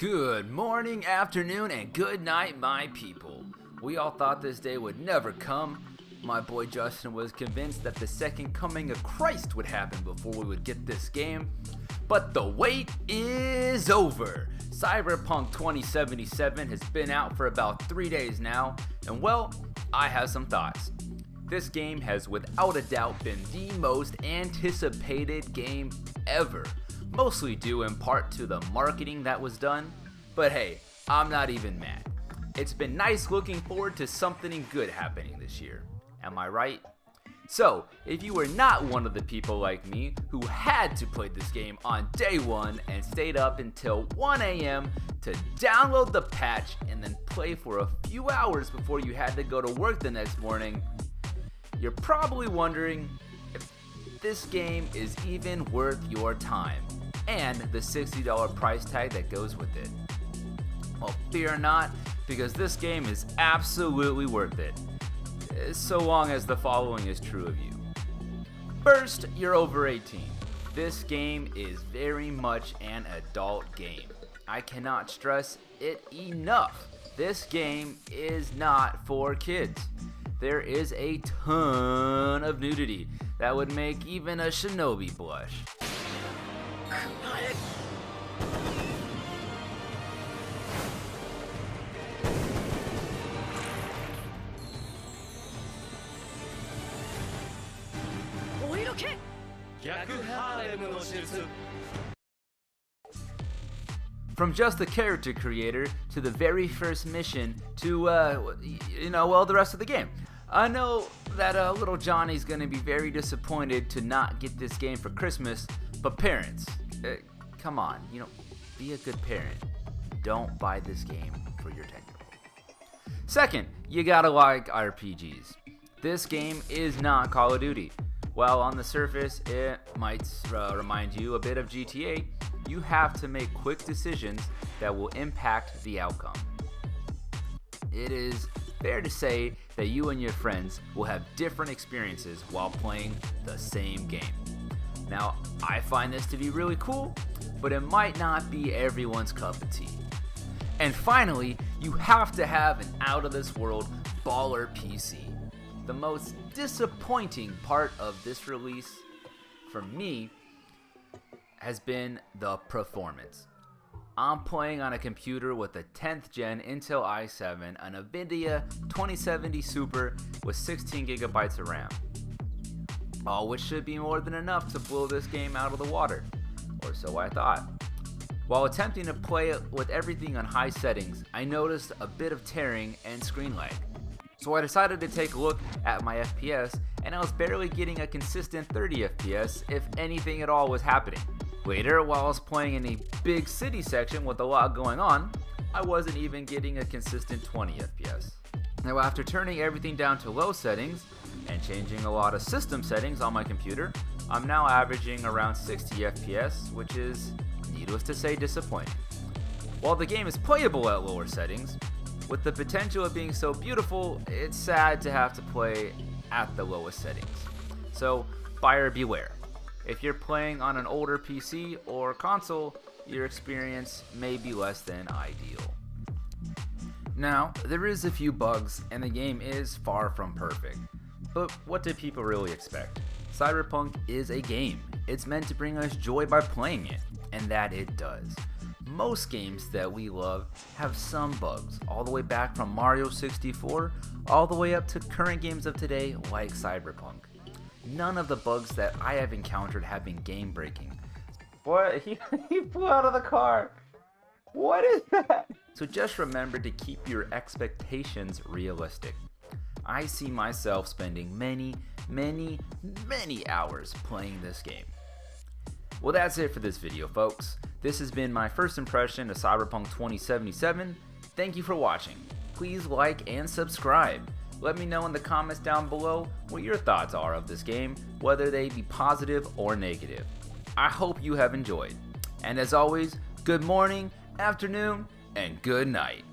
Good morning, afternoon, and good night, my people. We all thought this day would never come. My boy Justin was convinced that the second coming of Christ would happen before we would get this game. But the wait is over. Cyberpunk 2077 has been out for about 3 days now, and well, I have some thoughts. This game has without a doubt been the most anticipated game ever. Mostly due in part to the marketing that was done, but hey, I'm not even mad. It's been nice looking forward to something good happening this year. Am I right? So, if you were not one of the people like me who had to play this game on day one and stayed up until 1 a.m. to download the patch and then play for a few hours before you had to go to work the next morning, you're probably wondering if this game is even worth your time and the $60 price tag that goes with it. Well, fear not, because this game is absolutely worth it, so long as the following is true of you. First, you're over 18. This game is very much an adult game. I cannot stress it enough. This game is not for kids. There is a ton of nudity that would make even a shinobi blush. From just the character creator to the very first mission to, the rest of the game. I know that little Johnny's gonna be very disappointed to not get this game for Christmas, but parents, come on, be a good parent. Don't buy this game for your 10-year-old. Second, you gotta like RPGs. This game is not Call of Duty. While on the surface it might remind you a bit of GTA, you have to make quick decisions that will impact the outcome. It is fair to say that you and your friends will have different experiences while playing the same game. Now, I find this to be really cool, but it might not be everyone's cup of tea. And finally, you have to have an out-of-this-world baller PC. The most disappointing part of this release, for me, has been the performance. I'm playing on a computer with a 10th gen Intel i7, an NVIDIA 2070 Super with 16 gigabytes of RAM. All which should be more than enough to blow this game out of the water, or so I thought. While attempting to play it with everything on high settings, I noticed a bit of tearing and screen lag. So I decided to take a look at my FPS, and I was barely getting a consistent 30 FPS if anything at all was happening. Later, while I was playing in a big city section with a lot going on, I wasn't even getting a consistent 20 FPS. Now, after turning everything down to low settings and changing a lot of system settings on my computer, I'm now averaging around 60 FPS, which is, needless to say, disappointing. While the game is playable at lower settings, with the potential of being so beautiful, it's sad to have to play at the lowest settings. So, buyer beware. If you're playing on an older PC or console, your experience may be less than ideal. Now, there is a few bugs and the game is far from perfect. But what do people really expect? Cyberpunk is a game. It's meant to bring us joy by playing it, and that it does. Most games that we love have some bugs, all the way back from Mario 64, all the way up to current games of today like Cyberpunk. None of the bugs that I have encountered have been game-breaking. What? He flew out of the car! What is that? So just remember to keep your expectations realistic. I see myself spending many hours playing this game. Well, that's it for this video, folks. This has been my first impression of Cyberpunk 2077. Thank you for watching. Please like and subscribe. Let me know in the comments down below what your thoughts are of this game, whether they be positive or negative. I hope you have enjoyed. And as always, good morning, afternoon, and good night.